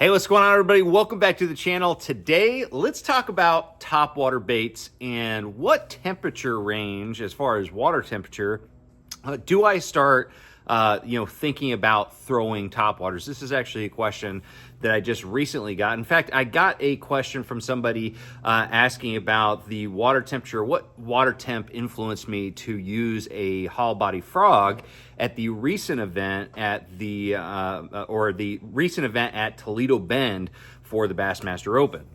Hey, what's going on, everybody? Welcome back to the channel. Today, let's talk about topwater baits and what temperature range, as far as water temperature, do I start thinking about throwing topwaters. This is actually a question that I just recently got. In fact, I got a question from somebody asking about the water temperature, what water temp influenced me to use a hollow body frog at the recent event at the recent event at Toledo Bend for the Bassmaster Open.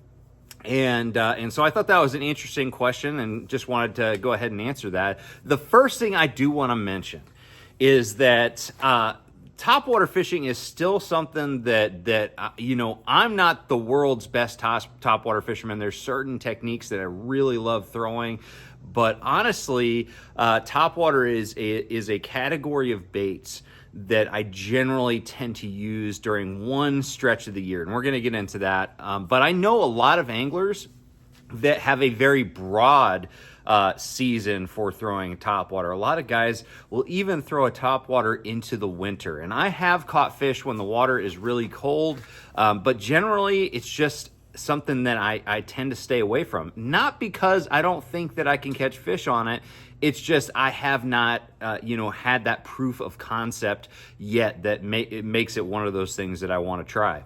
And so I thought that was an interesting question and just wanted to go ahead and answer that. The first thing I do want to mention is that topwater fishing is still something that I'm not the world's best topwater fisherman. There's certain techniques that I really love throwing, but honestly, topwater is a category of baits that I generally tend to use during one stretch of the year, and we're going to get into that. But I know a lot of anglers that have a very broad season for throwing topwater. A lot of guys will even throw a topwater into the winter, and I have caught fish when the water is really cold, but generally it's just something that I tend to stay away from. Not because I don't think that I can catch fish on it, it's just I have not had that proof of concept yet that it makes it one of those things that I want to try.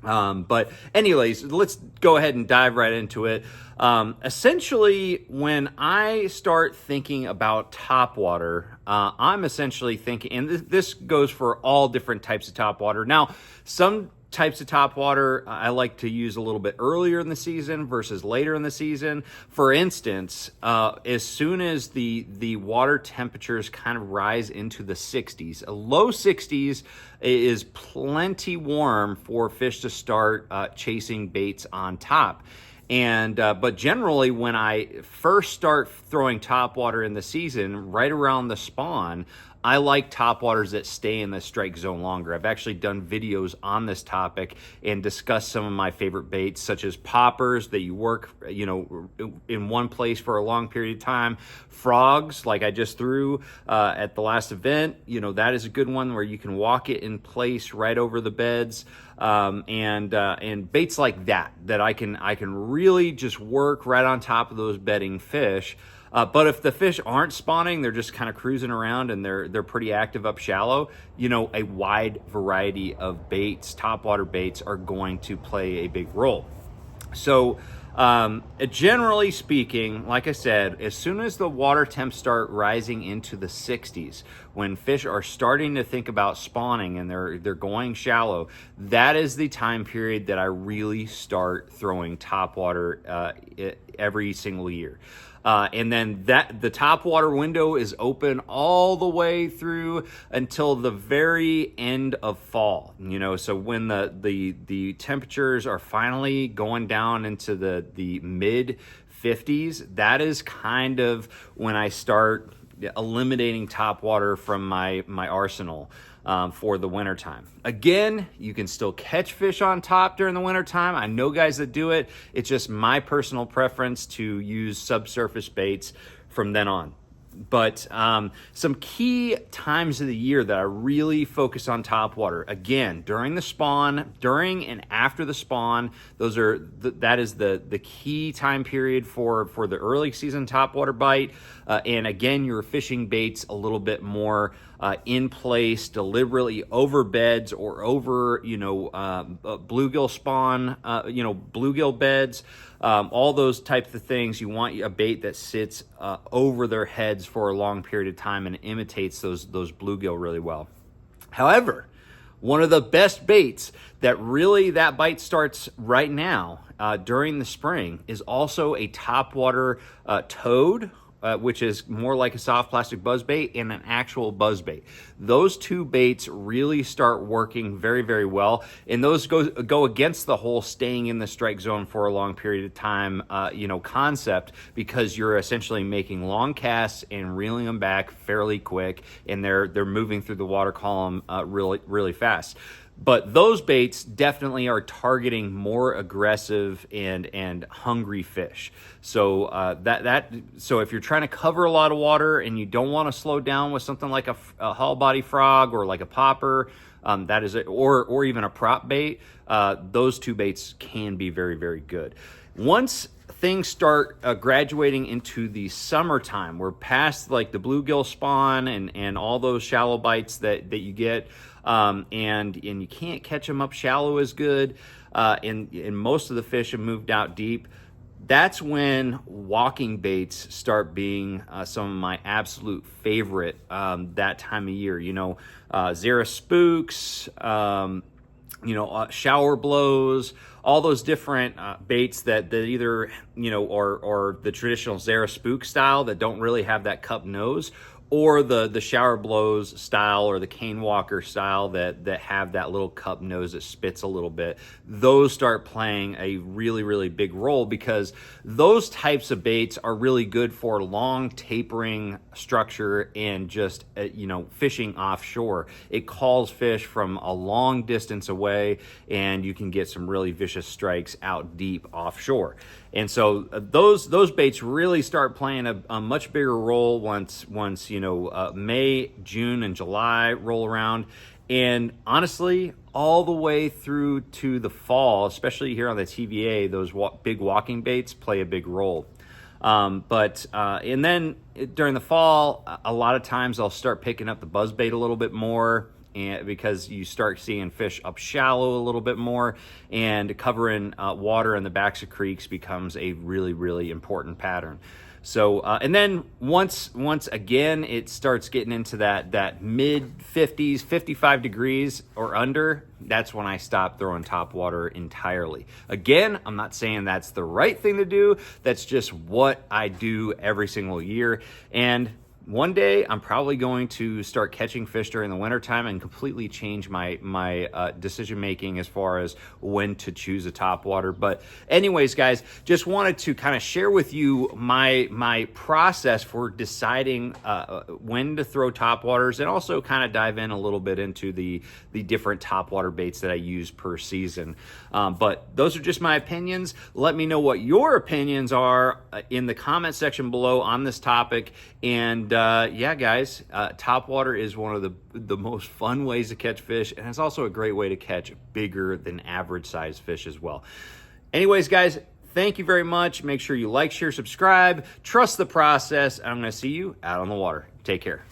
But anyways, let's go ahead and dive right into it. Essentially, when I start thinking about topwater, I'm essentially thinking, and this goes for all different types of topwater. Now, some types of topwater I like to use a little bit earlier in the season versus later in the season. For instance, as soon as the water temperatures kind of rise into the 60s, a low 60s is plenty warm for fish to start chasing baits on top. And but generally, when I first start throwing topwater in the season, right around the spawn, I like topwaters that stay in the strike zone longer. I've actually done videos on this topic and discussed some of my favorite baits, such as poppers that you work, in one place for a long period of time. Frogs, like I just threw at the last event, that is a good one where you can walk it in place right over the beds. And baits like that I can really just work right on top of those bedding fish. But if the fish aren't spawning, they're just kind of cruising around and they're pretty active up shallow, a wide variety of baits, topwater baits, are going to play a big role. So generally speaking, like I said, as soon as the water temps start rising into the 60s, when fish are starting to think about spawning and they're going shallow, that is the time period that I really start throwing topwater every single year. And then the topwater window is open all the way through until the very end of fall. So when the temperatures are finally going down into the mid 50s, that is kind of when I start eliminating topwater from my arsenal for the wintertime. Again, you can still catch fish on top during the wintertime. I know guys that do it. It's just my personal preference to use subsurface baits from then on. But some key times of the year that I really focus on topwater, again, during the spawn, during and after the spawn, that is the key time period for the early season topwater bite. And again, you're fishing baits a little bit more in place, deliberately over beds or over bluegill spawn, bluegill beds. All those types of things. You want a bait that sits over their heads for a long period of time and imitates those bluegill really well. However, one of the best baits that bite starts right now during the spring is also a topwater toad, which is more like a soft plastic buzzbait, and an actual buzzbait. Those two baits really start working very, very well, and those go against the whole staying in the strike zone for a long period of time, concept, because you're essentially making long casts and reeling them back fairly quick, and they're moving through the water column really, really fast. But those baits definitely are targeting more aggressive and hungry fish. So so if you're trying to cover a lot of water and you don't want to slow down with something like a hollow body frog or like a popper, that is it, or even a prop bait. Those two baits can be very, very good. Once things start graduating into the summertime, we're past like the bluegill spawn and all those shallow bites that you get, and you can't catch them up shallow as good, and most of the fish have moved out deep. That's when walking baits start being some of my absolute favorite that time of year. You know, Zara Spooks, shower blows, all those different baits that either, or the traditional Zara Spook style that don't really have that cup nose, or the shower blows style or the cane walker style that have that little cup nose that spits a little bit. Those start playing a really, really big role, because those types of baits are really good for long tapering structure and just fishing offshore. It calls fish from a long distance away, and you can get some really vicious strikes out deep offshore. And so those baits really start playing a much bigger role once May, June, and July roll around. And honestly, all the way through to the fall, especially here on the TVA, those big walking baits play a big role. And then during the fall, a lot of times I'll start picking up the buzzbait a little bit more, and because you start seeing fish up shallow a little bit more, and covering water in the backs of creeks becomes a really, really important pattern. So, and then once again, it starts getting into that mid 50s, 55 degrees or under, that's when I stop throwing top water entirely. Again, I'm not saying that's the right thing to do. That's just what I do every single year. And one day, I'm probably going to start catching fish during the wintertime and completely change my decision-making as far as when to choose a topwater. But anyways, guys, just wanted to kind of share with you my process for deciding when to throw topwaters, and also kind of dive in a little bit into the different topwater baits that I use per season. But those are just my opinions. Let me know what your opinions are in the comment section below on this topic. And yeah, guys, topwater is one of the most fun ways to catch fish, and it's also a great way to catch bigger than average size fish as well. Anyways, guys, thank you very much. Make sure you like, share, subscribe, trust the process, and I'm going to see you out on the water. Take care.